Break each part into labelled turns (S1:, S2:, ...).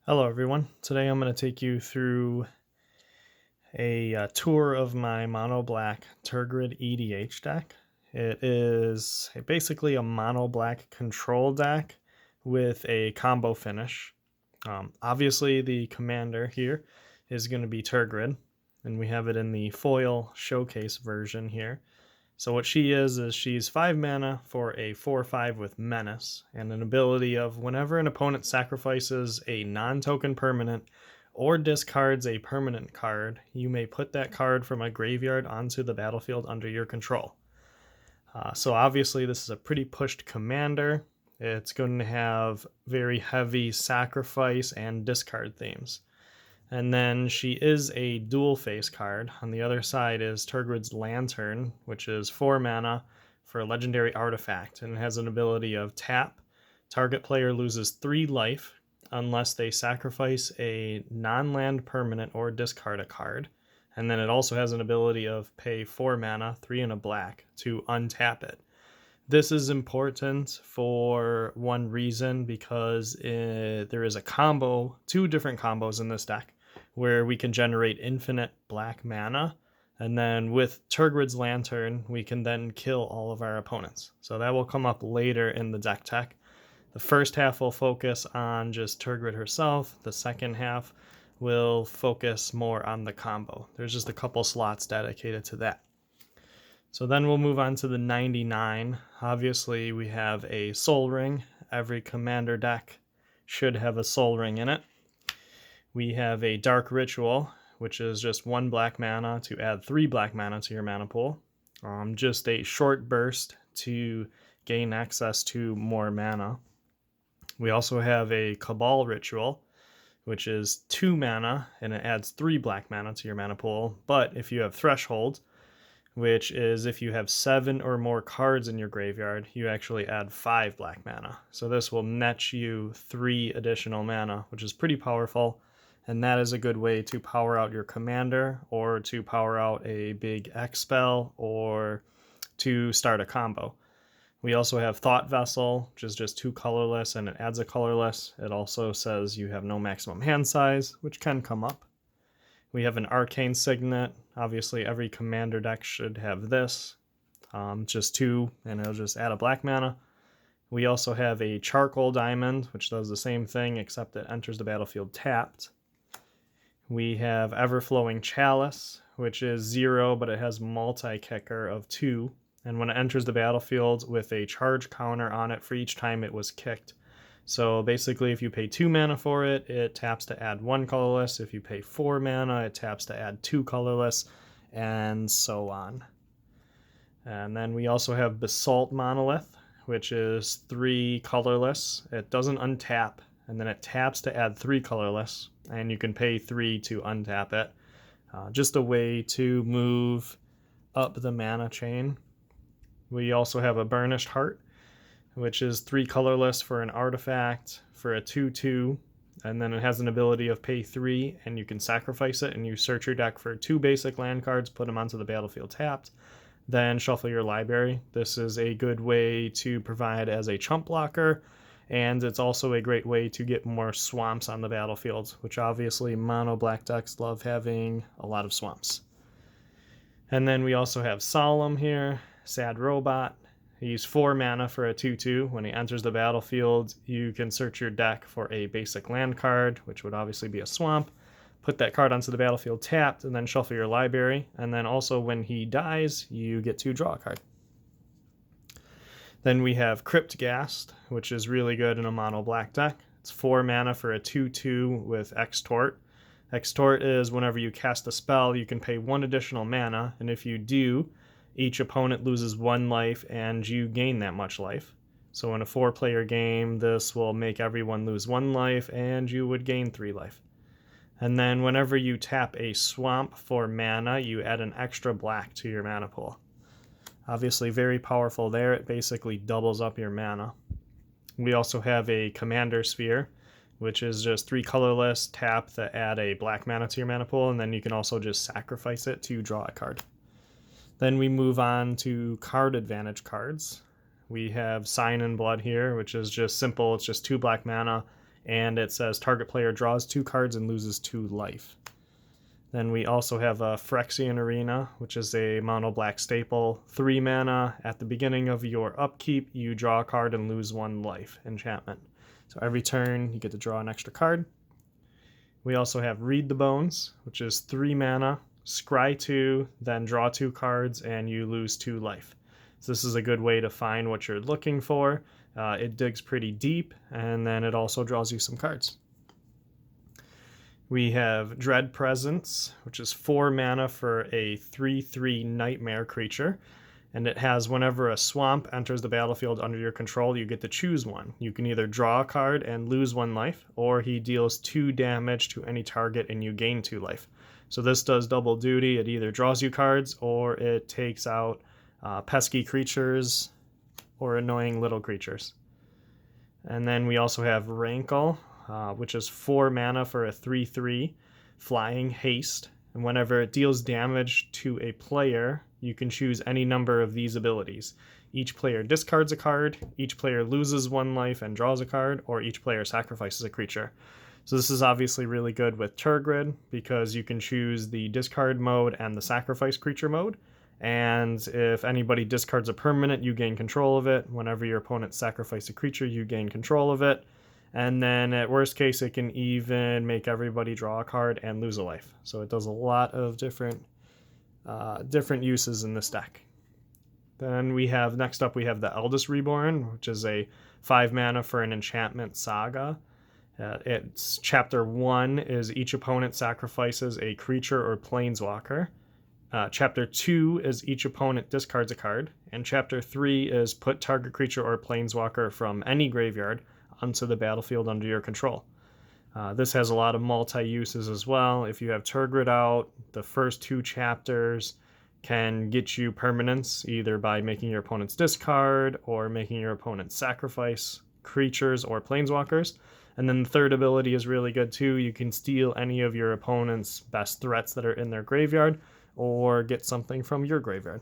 S1: Hello everyone. Today I'm going to take you through a tour of my mono black Tergrid EDH deck. It is basically a mono black control deck with a combo finish. Obviously the commander here is going to be Tergrid, and we have it in the foil showcase version here. So what she is she's 5 mana for a 4/5 with Menace, and an ability of whenever an opponent sacrifices a non-token permanent or discards a permanent card, you may put that card from a graveyard onto the battlefield under your control. So obviously this is a pretty pushed commander. It's going to have very heavy sacrifice and discard themes. And then she is a dual face card. On the other side is Tergrid's Lantern, which is 4 mana for a legendary artifact, and it has an ability of tap. Target player loses 3 life unless they sacrifice a non-land permanent or discard a card. And then it also has an ability of pay 4 mana, 3 and a black, to untap it. This is important for one reason, because there is a combo, 2 different combos in this deck, where we can generate infinite black mana, and then with Tergrid's Lantern, we can then kill all of our opponents. So that will come up later in the deck tech. The first half will focus on just Tergrid herself. The second half will focus more on the combo. There's just a couple slots dedicated to that. So then we'll move on to the 99. Obviously, we have a Soul Ring. Every commander deck should have a Soul Ring in it. We have a Dark Ritual, which is just 1 black mana to add 3 black mana to your mana pool. Just a short burst to gain access to more mana. We also have a Cabal Ritual, which is 2 mana, and it adds 3 black mana to your mana pool. But if you have Threshold, which is if you have 7 or more cards in your graveyard, you actually add 5 black mana. So this will net you 3 additional mana, which is pretty powerful. And that is a good way to power out your commander, or to power out a big X spell, or to start a combo. We also have Thought Vessel, which is just 2 colorless, and it adds a colorless. It also says you have no maximum hand size, which can come up. We have an Arcane Signet. Obviously every commander deck should have this. Just 2, and it'll just add a black mana. We also have a Charcoal Diamond, which does the same thing, except it enters the battlefield tapped. We have Everflowing Chalice, which is 0, but it has multi-kicker of 2. And when it enters the battlefield with a charge counter on it for each time it was kicked. So basically, if you pay 2 mana for it, it taps to add 1 colorless. If you pay 4 mana, it taps to add 2 colorless, and so on. And then we also have Basalt Monolith, which is 3 colorless. It doesn't untap, and then it taps to add 3 colorless, and you can pay 3 to untap it. Just a way to move up the mana chain. We also have a Burnished Heart, which is 3 colorless for an artifact for a 2/2, and then it has an ability of pay 3, and you can sacrifice it, and you search your deck for 2 basic land cards, put them onto the battlefield tapped, then shuffle your library. This is a good way to provide as a chump blocker, and it's also a great way to get more swamps on the battlefield, which obviously mono black decks love having a lot of swamps. And then we also have Solemn here, Sad Robot. He's 4 mana for a 2/2. When he enters the battlefield, you can search your deck for a basic land card, which would obviously be a swamp, put that card onto the battlefield tapped, and then shuffle your library. And then also when he dies, you get to draw a card. Then we have Cryptghast, which is really good in a mono black deck. It's 4 mana for a 2/2 with Extort. Extort is whenever you cast a spell, you can pay 1 additional mana, and if you do, each opponent loses 1 life and you gain that much life. So in a 4-player game, this will make everyone lose 1 life and you would gain 3 life. And then whenever you tap a swamp for mana, you add an extra black to your mana pool. Obviously very powerful there. It basically doubles up your mana. We also have a Commander Sphere, which is just 3 colorless, tap to add a black mana to your mana pool, and then you can also just sacrifice it to draw a card. Then we move on to card advantage cards. We have Sign in Blood here, which is just simple. It's just 2 black mana, and it says target player draws 2 cards and loses 2 life. Then we also have a Phyrexian Arena, which is a mono black staple, 3 mana. At the beginning of your upkeep, you draw a card and lose 1 life enchantment. So every turn, you get to draw an extra card. We also have Read the Bones, which is 3 mana, scry 2, then draw 2 cards, and you lose 2 life. So this is a good way to find what you're looking for. It digs pretty deep, and then it also draws you some cards. We have Dread Presence, which is 4 mana for a 3/3 nightmare creature. And it has whenever a swamp enters the battlefield under your control, you get to choose one. You can either draw a card and lose 1 life, or he deals 2 damage to any target and you gain 2 life. So this does double duty. It either draws you cards or it takes out pesky creatures or annoying little creatures. And then we also have Rankle, which is 4 mana for a 3/3 flying haste. And whenever it deals damage to a player, you can choose any number of these abilities. Each player discards a card, each player loses 1 life and draws a card, or each player sacrifices a creature. So this is obviously really good with Tergrid because you can choose the discard mode and the sacrifice creature mode. And if anybody discards a permanent, you gain control of it. Whenever your opponent sacrifices a creature, you gain control of it. And then at worst case, it can even make everybody draw a card and lose a life. So it does a lot of different uses in this deck. Then next up we have the Eldest Reborn, which is a 5 mana for an enchantment saga. Its chapter 1 is each opponent sacrifices a creature or planeswalker. Chapter 2 is each opponent discards a card. And chapter 3 is put target creature or planeswalker from any graveyard onto the battlefield under your control. This has a lot of multi-uses as well. If you have Tergrid out, the first 2 chapters can get you permanents, either by making your opponents discard or making your opponents sacrifice creatures or planeswalkers. And then the third ability is really good too. You can steal any of your opponent's best threats that are in their graveyard or get something from your graveyard.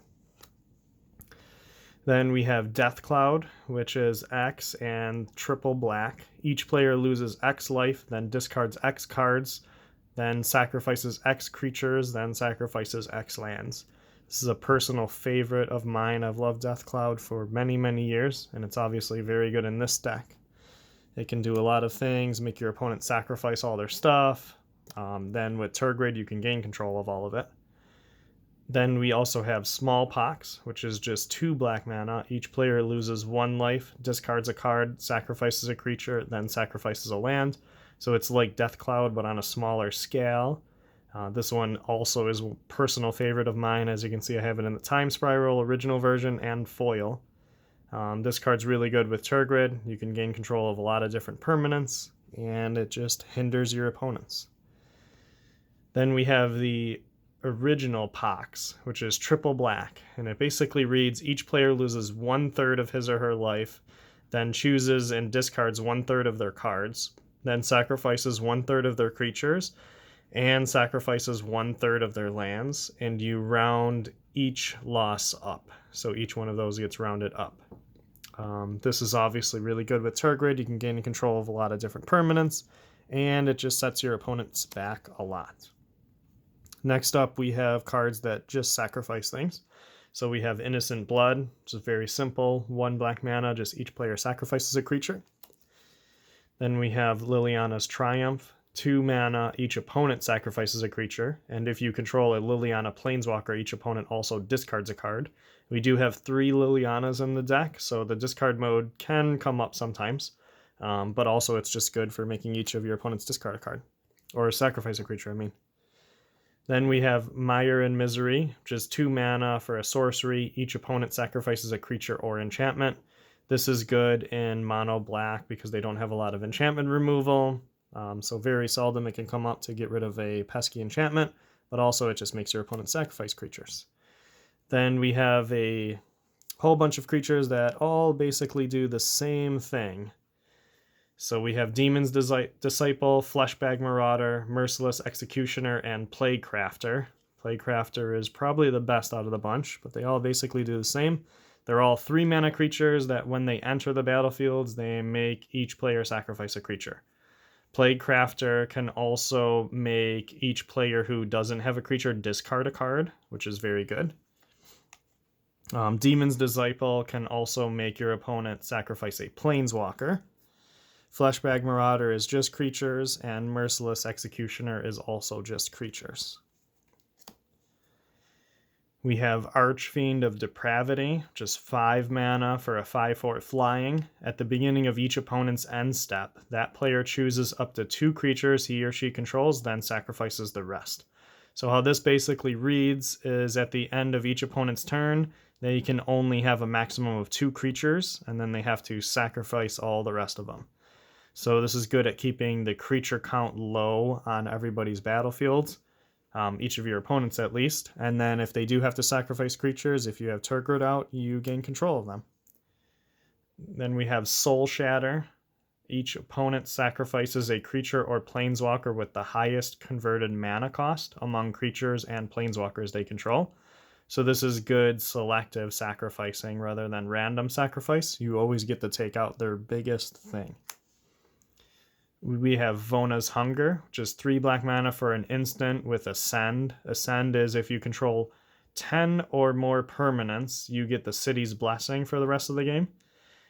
S1: Then we have Death Cloud, which is X and triple black. Each player loses X life, then discards X cards, then sacrifices X creatures, then sacrifices X lands. This is a personal favorite of mine. I've loved Death Cloud for many, many years, and it's obviously very good in this deck. It can do a lot of things, make your opponent sacrifice all their stuff. Then with Tergrid, you can gain control of all of it. Then we also have Smallpox, which is just 2 black mana. Each player loses 1 life, discards a card, sacrifices a creature, then sacrifices a land. So it's like Death Cloud, but on a smaller scale. This one also is a personal favorite of mine. As you can see, I have it in the Time Spiral original version and foil. This card's really good with Tergrid. You can gain control of a lot of different permanents, and it just hinders your opponents. Then we have the original Pox, which is triple black, and it basically reads each player loses 1/3 of his or her life, then chooses and discards 1/3 of their cards, then sacrifices 1/3 of their creatures, and sacrifices 1/3 of their lands, and you round each loss up. So each one of those gets rounded up. This is obviously really good with Tergrid. You can gain control of a lot of different permanents, and it just sets your opponents back a lot. Next up, we have cards that just sacrifice things. So we have Innocent Blood, which is very simple. 1 black mana, just each player sacrifices a creature. Then we have Liliana's Triumph. 2 mana, each opponent sacrifices a creature. And if you control a Liliana Planeswalker, each opponent also discards a card. We do have 3 Lilianas in the deck, so the discard mode can come up sometimes. But also it's just good for making each of your opponents discard a card. Or sacrifice a creature, I mean. Then we have Mire in Misery, which is 2 mana for a sorcery. Each opponent sacrifices a creature or enchantment. This is good in mono black because they don't have a lot of enchantment removal. So very seldom it can come up to get rid of a pesky enchantment, but also it just makes your opponent sacrifice creatures. Then we have a whole bunch of creatures that all basically do the same thing. So we have Demon's Disciple, Fleshbag Marauder, Merciless Executioner, and Plaguecrafter. Plaguecrafter is probably the best out of the bunch, but they all basically do the same. They're all 3 mana creatures that when they enter the battlefields, they make each player sacrifice a creature. Plaguecrafter can also make each player who doesn't have a creature discard a card, which is very good. Demon's Disciple can also make your opponent sacrifice a Planeswalker. Fleshbag Marauder is just creatures, and Merciless Executioner is also just creatures. We have Archfiend of Depravity, just 5 mana for a 5/4 flying. At the beginning of each opponent's end step, that player chooses up to 2 creatures he or she controls, then sacrifices the rest. So how this basically reads is at the end of each opponent's turn, they can only have a maximum of 2 creatures, and then they have to sacrifice all the rest of them. So this is good at keeping the creature count low on everybody's battlefields. Each of your opponents at least, and then if they do have to sacrifice creatures, if you have Tergrid out, you gain control of them. Then we have Soul Shatter. Each opponent sacrifices a creature or planeswalker with the highest converted mana cost among creatures and planeswalkers they control. So this is good selective sacrificing rather than random sacrifice. You always get to take out their biggest thing. We have Vona's Hunger, which is 3 black mana for an instant with Ascend. Ascend is if you control 10 or more permanents, you get the City's Blessing for the rest of the game.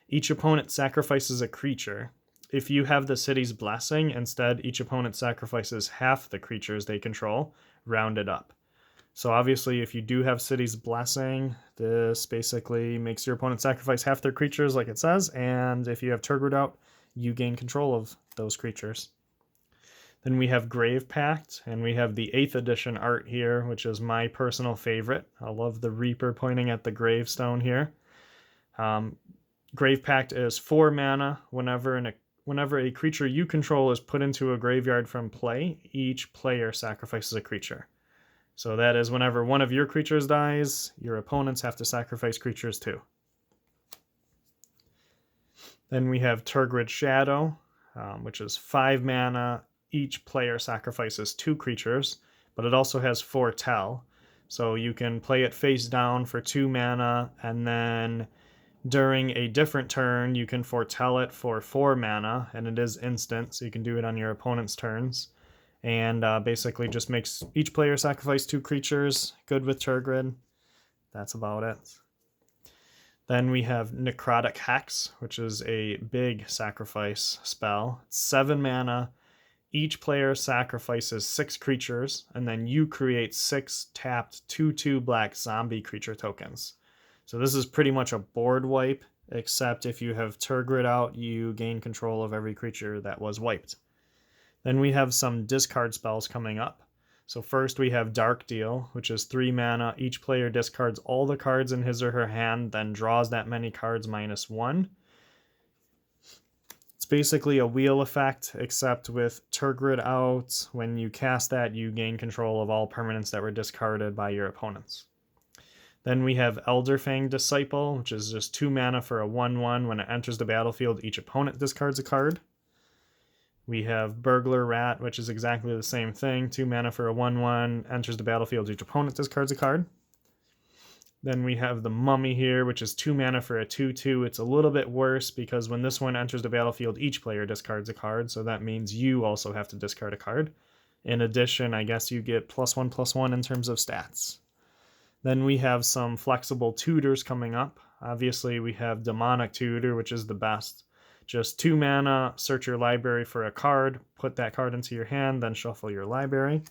S1: Each opponent sacrifices a creature. If you have the City's Blessing, instead each opponent sacrifices half the creatures they control, rounded up. So obviously if you do have City's Blessing, this basically makes your opponent sacrifice half their creatures like it says, and if you have Tergrid out, you gain control of those creatures. Then we have Grave Pact, and we have the 8th edition art here, which is my personal favorite. I love the Reaper pointing at the gravestone here. Grave Pact is 4 mana. Whenever a creature you control is put into a graveyard from play, each player sacrifices a creature. So that is whenever one of your creatures dies, your opponents have to sacrifice creatures too. Then we have Tergrid Shadow, which is 5 mana. Each player sacrifices 2 creatures, but it also has Foretell. So you can play it face down for 2 mana, and then during a different turn, you can foretell it for 4 mana, and it is instant, so you can do it on your opponent's turns. And basically just makes each player sacrifice 2 creatures, good with Tergrid. That's about it. Then we have Necrotic Hex, which is a big sacrifice spell. It's 7 mana. Each player sacrifices 6 creatures, and then you create 6 tapped 2/2 black zombie creature tokens. So this is pretty much a board wipe, except if you have Tergrid out, you gain control of every creature that was wiped. Then we have some discard spells coming up. So first we have Dark Deal, which is 3 mana. Each player discards all the cards in his or her hand, then draws that many cards -1. It's basically a wheel effect, except with Tergrid out. When you cast that, you gain control of all permanents that were discarded by your opponents. Then we have Elderfang Disciple, which is just 2 mana for a 1/1. When it enters the battlefield, each opponent discards a card. We have Burglar Rat, which is exactly the same thing. 2 mana for a 1/1, enters the battlefield, each opponent discards a card. Then we have the Mummy here, which is 2 mana for a 2/2. It's a little bit worse because when this one enters the battlefield, each player discards a card, so that means you also have to discard a card. In addition, I guess you get +1/+1 in terms of stats. Then we have some flexible tutors coming up. Obviously, we have Demonic Tutor, which is the best. Just 2 mana, search your library for a card, put that card into your hand, then shuffle your library.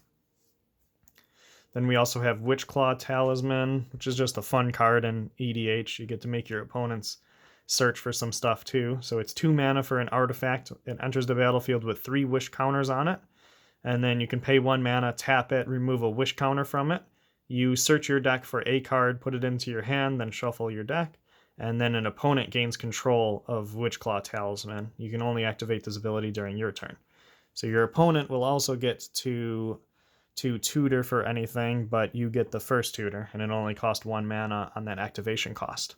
S1: Then we also have Witchclaw Talisman, which is just a fun card in EDH. You get to make your opponents search for some stuff too. So it's 2 mana for an artifact. It enters the battlefield with 3 wish counters on it. And then you can pay 1 mana, tap it, remove a wish counter from it. You search your deck for a card, put it into your hand, then shuffle your deck. And then an opponent gains control of Witchclaw Talisman. You can only activate this ability during your turn. So your opponent will also get to tutor for anything, but you get the first tutor, and it only costs 1 mana on that activation cost.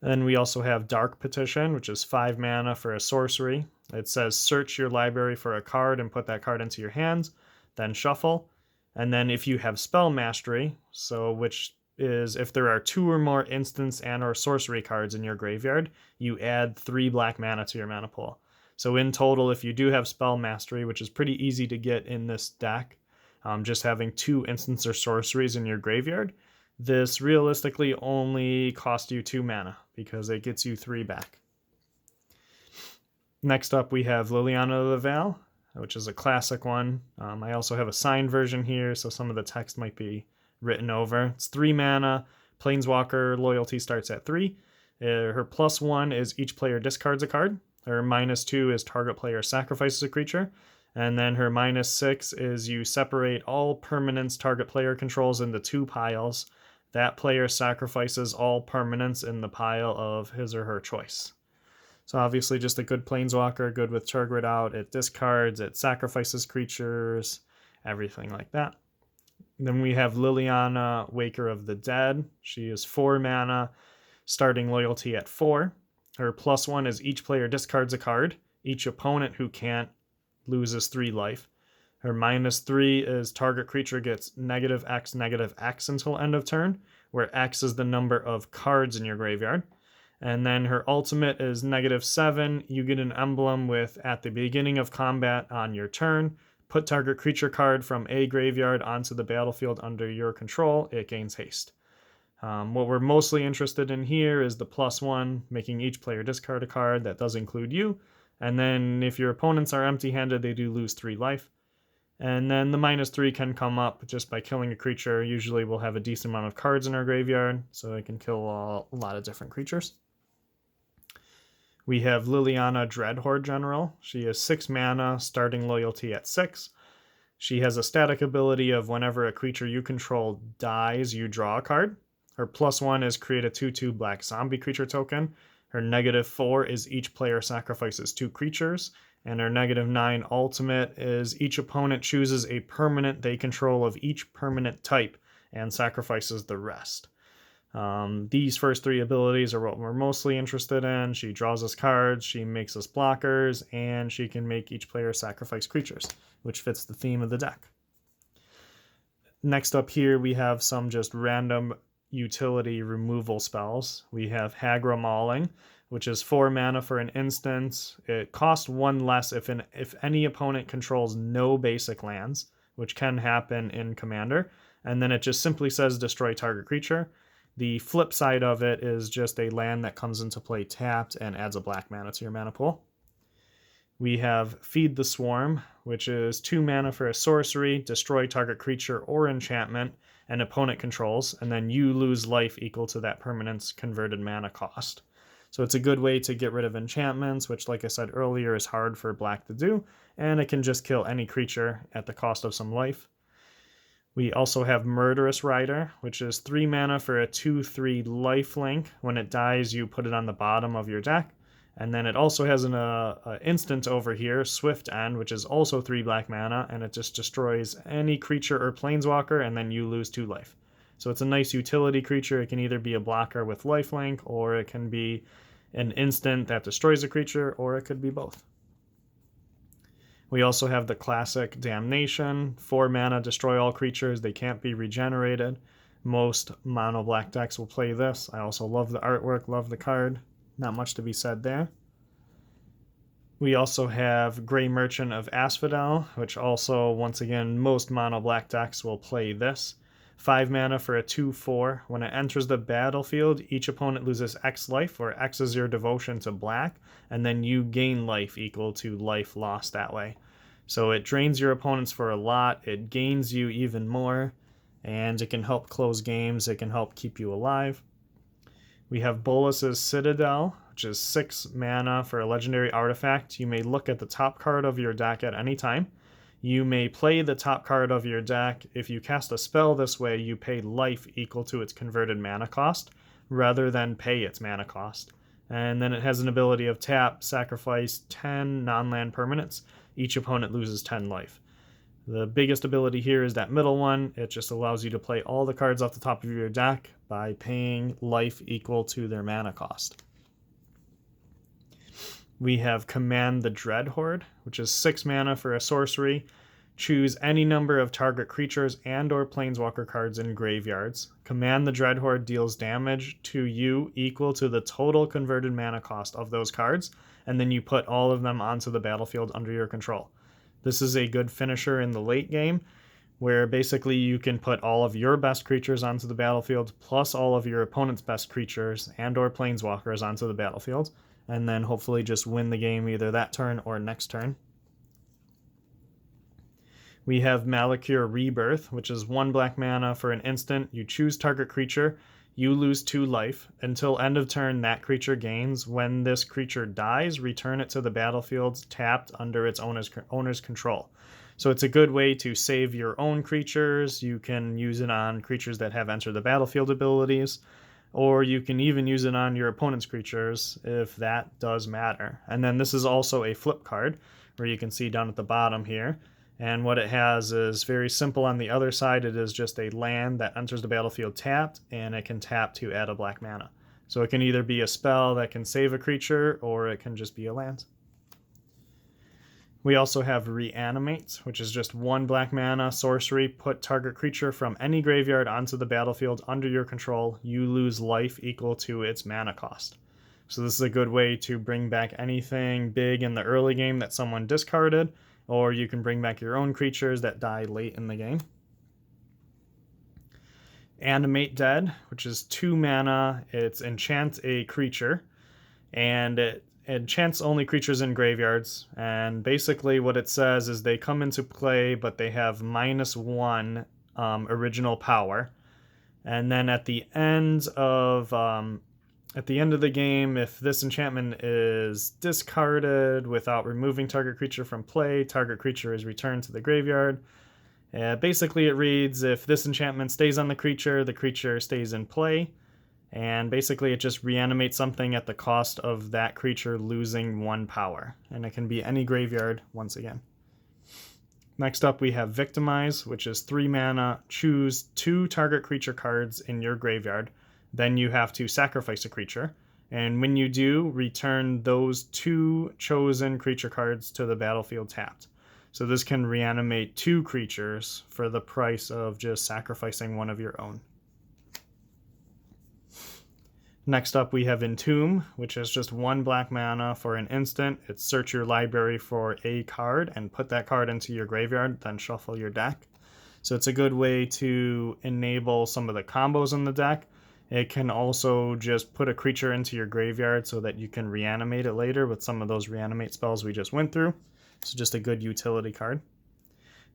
S1: Then we also have Dark Petition, which is 5 mana for a sorcery. It says search your library for a card and put that card into your hands, then shuffle. And then if you have Spell Mastery, so which is if there are 2 or more instants and or sorcery cards in your graveyard, you add 3 black mana to your mana pool. So in total, if you do have Spell Mastery, which is pretty easy to get in this deck, just having 2 instants or sorceries in your graveyard, this realistically only costs you 2 mana because it gets you 3 back. Next up, we have Liliana of the Veil, which is a classic one. I also have a signed version here, so some of the text might be written over. It's 3 mana. Planeswalker loyalty starts at 3. Her +1 is each player discards a card. Her -2 is target player sacrifices a creature. And then her -6 is you separate all permanents target player controls into 2 piles. That player sacrifices all permanents in the pile of his or her choice. So obviously just a good Planeswalker, good with Tergrid out. It discards, it sacrifices creatures, everything like that. Then we have Liliana, Waker of the Dead. She is 4 mana, starting loyalty at 4. Her +1 is each player discards a card. Each opponent who can't loses 3 life. Her -3 is target creature gets -X until end of turn, where X is the number of cards in your graveyard. And then her ultimate is -7. You get an emblem with at the beginning of combat on your turn, put target creature card from a graveyard onto the battlefield under your control. It gains haste. What we're mostly interested in here is the +1, making each player discard a card. That does include you. And then if your opponents are empty-handed, they do lose 3 life. And then the -3 can come up just by killing a creature. Usually we'll have a decent amount of cards in our graveyard, so it can kill a lot of different creatures. We have Liliana Dreadhorde General. She is 6 mana, starting loyalty at 6. She has a static ability of whenever a creature you control dies, you draw a card. Her +1 is create a 2/2 black zombie creature token. Her -4 is each player sacrifices 2 creatures. And her -9 ultimate is each opponent chooses a permanent they control of each permanent type and sacrifices the rest. These first 3 abilities are what we're mostly interested in. She draws us cards, she makes us blockers, and she can make each player sacrifice creatures, which fits the theme of the deck. Next up here, we have some just random utility removal spells. We have Hagra Mauling, which is 4 mana for an instant. It costs 1 less if any opponent controls no basic lands, which can happen in Commander. And then it just simply says destroy target creature. The flip side of it is just a land that comes into play tapped and adds a black mana to your mana pool. We have Feed the Swarm, which is 2 mana for a sorcery, destroy target creature or enchantment an opponent controls, and then you lose life equal to that permanent's converted mana cost. So it's a good way to get rid of enchantments, which, like I said earlier, is hard for black to do, and it can just kill any creature at the cost of some life. We also have Murderous Rider, which is 3 mana for a 2/3 lifelink. When it dies, you put it on the bottom of your deck. And then it also has an instant over here, Swift End, which is also 3 black mana, and it just destroys any creature or planeswalker, and then you lose 2 life. So it's a nice utility creature. It can either be a blocker with lifelink, or it can be an instant that destroys a creature, or it could be both. We also have the classic Damnation, 4 mana, destroy all creatures. They can't be regenerated. Most mono black decks will play this. I also love the artwork, love the card. Not much to be said there. We also have Grey Merchant of Asphodel, which also, once again, most mono black decks will play this. 5 mana for a 2/4. When it enters the battlefield, each opponent loses X life, where X is your devotion to black, and then you gain life equal to life lost that way. So it drains your opponents for a lot, it gains you even more, and it can help close games, it can help keep you alive. We have Bolas's Citadel, which is 6 mana for a legendary artifact. You may look at the top card of your deck at any time. You may play the top card of your deck. If you cast a spell this way, you pay life equal to its converted mana cost, rather than pay its mana cost. And then it has an ability of tap, sacrifice 10 non-land permanents. Each opponent loses 10 life. The biggest ability here is that middle one. It just allows you to play all the cards off the top of your deck by paying life equal to their mana cost. We have Command the Dreadhorde, which is 6 mana for a sorcery. Choose any number of target creatures and or planeswalker cards in graveyards. Command the Dreadhorde deals damage to you equal to the total converted mana cost of those cards, and then you put all of them onto the battlefield under your control. This is a good finisher in the late game, where basically you can put all of your best creatures onto the battlefield, plus all of your opponent's best creatures and or planeswalkers onto the battlefield, and then hopefully just win the game either that turn or next turn. We have Malakir Rebirth, which is 1 black mana for an instant. You choose target creature, you lose 2 life. Until end of turn, that creature gains. When this creature dies, return it to the battlefield tapped under its owner's control. So it's a good way to save your own creatures. You can use it on creatures that have enter the battlefield abilities, or you can even use it on your opponent's creatures if that does matter. And then this is also a flip card, where you can see down at the bottom here. And what it has is very simple. On the other side, it is just a land that enters the battlefield tapped, and it can tap to add a black mana. So it can either be a spell that can save a creature, or it can just be a land. We also have Reanimate, which is just 1 black mana sorcery. Put target creature from any graveyard onto the battlefield under your control. You lose life equal to its mana cost. So this is a good way to bring back anything big in the early game that someone discarded, or you can bring back your own creatures that die late in the game. Animate Dead, which is 2 mana. It's enchant a creature, and it enchants only creatures in graveyards. And basically what it says is they come into play, but they have -1 original power. And then at the end of the game, if this enchantment is discarded without removing target creature from play, target creature is returned to the graveyard. Basically, it reads, if this enchantment stays on the creature stays in play. And basically, it just reanimates something at the cost of that creature losing 1 power. And it can be any graveyard once again. Next up, we have Victimize, which is 3 mana. Choose 2 target creature cards in your graveyard. Then you have to sacrifice a creature. And when you do, return those 2 chosen creature cards to the battlefield tapped. So this can reanimate 2 creatures for the price of just sacrificing one of your own. Next up, we have Entomb, which is just 1 black mana for an instant. It's search your library for a card and put that card into your graveyard, then shuffle your deck. So it's a good way to enable some of the combos in the deck. It can also just put a creature into your graveyard so that you can reanimate it later with some of those reanimate spells we just went through. So just a good utility card.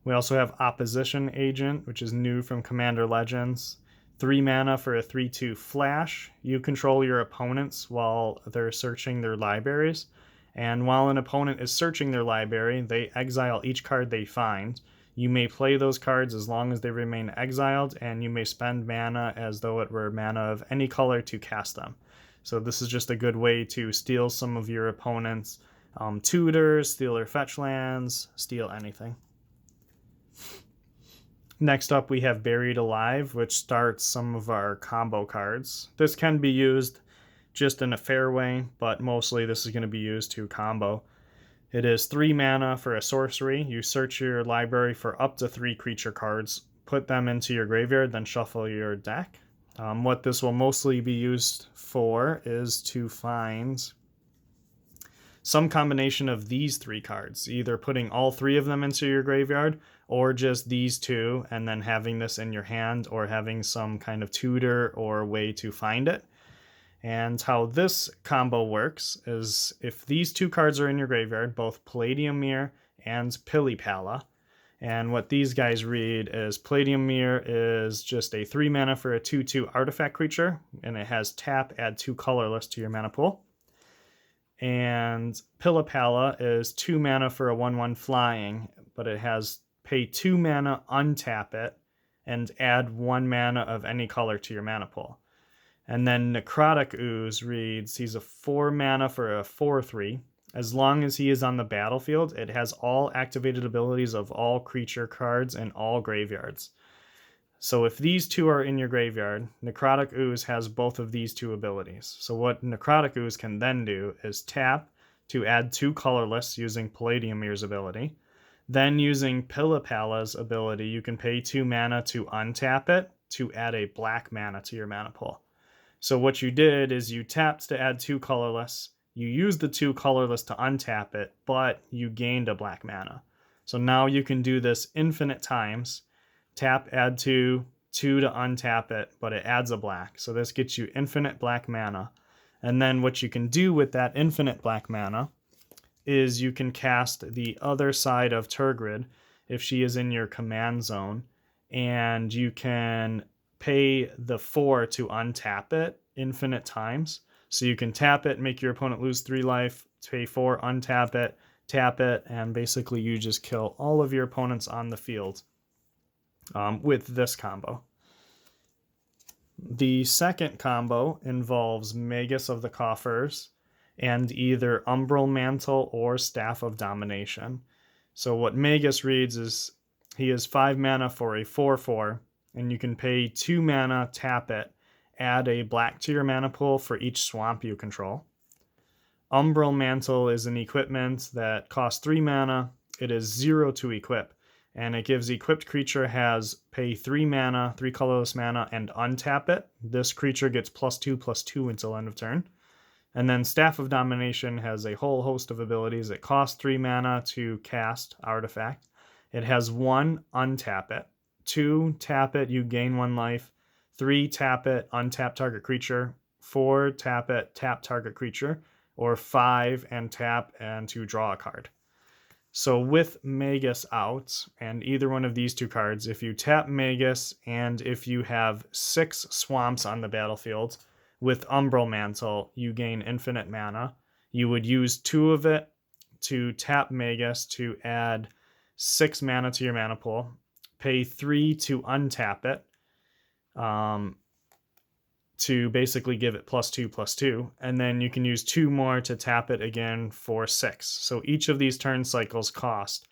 S1: We also have Opposition Agent, which is new from Commander Legends. 3 mana for a 3/2 flash. You control your opponents while they're searching their libraries. And while an opponent is searching their library, they exile each card they find. You may play those cards as long as they remain exiled, and you may spend mana as though it were mana of any color to cast them. So this is just a good way to steal some of your opponent's tutors, steal their fetch lands, steal anything. Next up, we have Buried Alive, which starts some of our combo cards. This can be used just in a fair way, but mostly this is going to be used to combo. It is 3 mana for a sorcery. You search your library for up to 3 creature cards, put them into your graveyard, then shuffle your deck. What this will mostly be used for is to find some combination of these 3 cards, either putting all 3 of them into your graveyard, or just these 2, and then having this in your hand, or having some kind of tutor or way to find it. And how this combo works is if these 2 cards are in your graveyard, both Palladium Mirror and Pilipala, and what these guys read is Palladium Mirror is just a 3 mana for a 2/2 artifact creature, and it has tap, add 2 colorless to your mana pool. And Pilipala is 2 mana for a 1/1 flying, but it has pay 2 mana, untap it, and add 1 mana of any color to your mana pool. And then Necrotic Ooze reads, he's a 4 mana for a 4/3. As long as he is on the battlefield, it has all activated abilities of all creature cards in all graveyards. So if these 2 are in your graveyard, Necrotic Ooze has both of these 2 abilities. So what Necrotic Ooze can then do is tap to add 2 colorless using Palladium Mirror's ability. Then using Pilipala's ability, you can pay 2 mana to untap it to add a black mana to your mana pool. So what you did is you tapped to add 2 colorless, you used the 2 colorless to untap it, but you gained a black mana. So now you can do this infinite times. Tap, add 2, 2 to untap it, but it adds a black. So this gets you infinite black mana. And then what you can do with that infinite black mana is you can cast the other side of Tergrid if she is in your command zone, and you can pay the 4 to untap it infinite times. So you can tap it, make your opponent lose 3 life, pay 4, untap it, tap it, and basically you just kill all of your opponents on the field with this combo. The second combo involves Magus of the Coffers and either Umbral Mantle or Staff of Domination. So what Magus reads is he is 5 mana for a 4/4, and you can pay 2 mana, tap it, add a black to your mana pool for each swamp you control. Umbral Mantle is an equipment that costs 3 mana. It is 0 to equip, and it gives equipped creature has pay 3 mana, 3 colorless mana, and untap it. This creature gets +2/+2 until end of turn. And then Staff of Domination has a whole host of abilities. It costs 3 mana to cast Artifact. It has 1, untap it. 2, tap it, you gain 1 life. 3, tap it, untap target creature. 4, tap it, tap target creature. Or 5, and tap and to draw a card. So with Magus out, and either one of these 2 cards, if you tap Magus and if you have 6 swamps on the battlefield, with Umbral Mantle, you gain infinite mana. You would use 2 of it to tap Magus to add 6 mana to your mana pool. Pay 3 to untap it to basically give it +2/+2. And then you can use 2 more to tap it again for 6. So each of these turn cycles cost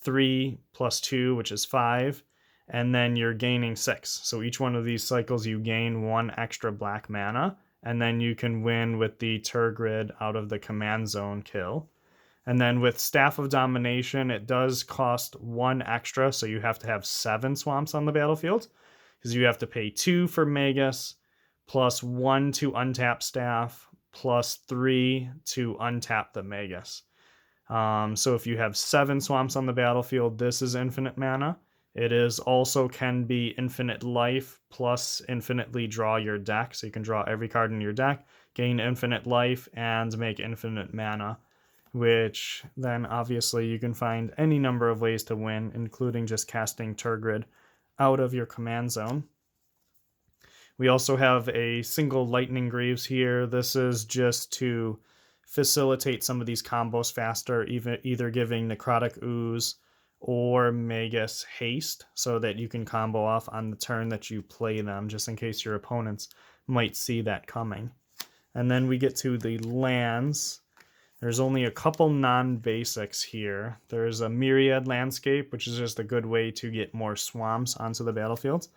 S1: 3 + 2, which is 5. And then you're gaining 6. So each one of these cycles you gain 1 extra black mana, and then you can win with the Tergrid out of the command zone kill. And then with Staff of Domination, it does cost 1 extra, so you have to have 7 swamps on the battlefield, because you have to pay 2 for Magus, +1 to untap Staff, +3 to untap the Magus. So if you have 7 swamps on the battlefield, this is infinite mana. It is also can be infinite life plus infinitely draw your deck. So you can draw every card in your deck, gain infinite life, and make infinite mana, which then obviously you can find any number of ways to win, including just casting Tergrid out of your command zone. We also have a single Lightning Greaves here. This is just to facilitate some of these combos faster, either giving Necrotic Ooze or Magus haste so that you can combo off on the turn that you play them, just in case your opponents might see that coming. And then we get to the lands. There's only a couple non-basics here. There's a Myriad Landscape, which is just a good way to get more swamps onto the battlefield.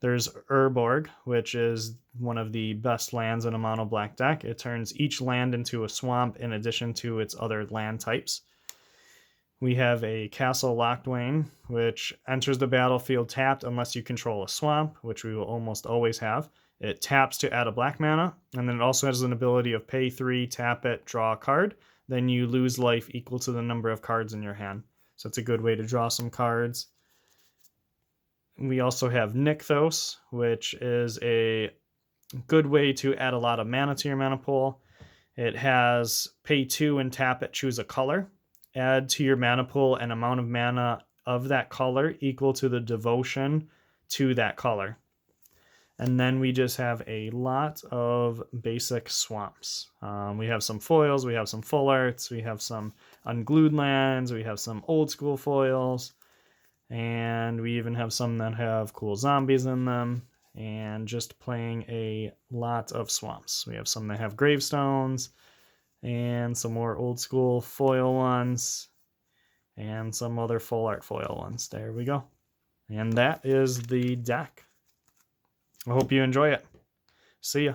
S1: There's Urborg, which is one of the best lands in a mono black deck. It turns each land into a swamp in addition to its other land types. We have a Castle Locthwain, which enters the battlefield tapped unless you control a swamp, which we will almost always have. It taps to add a black mana, and then it also has an ability of pay 3, tap it, draw a card. Then you lose life equal to the number of cards in your hand. So it's a good way to draw some cards. We also have Nykthos, which is a good way to add a lot of mana to your mana pool. It has pay 2 and tap it, choose a color. Add to your mana pool an amount of mana of that color equal to the devotion to that color. And then we just have a lot of basic swamps. We have some foils, we have some full arts, we have some unglued lands, we have some old school foils, and we even have some that have cool zombies in them, and just playing a lot of swamps. We have some that have gravestones, and some more old school foil ones, and some other full art foil ones. There we go. And that is the deck. I hope you enjoy it. See ya.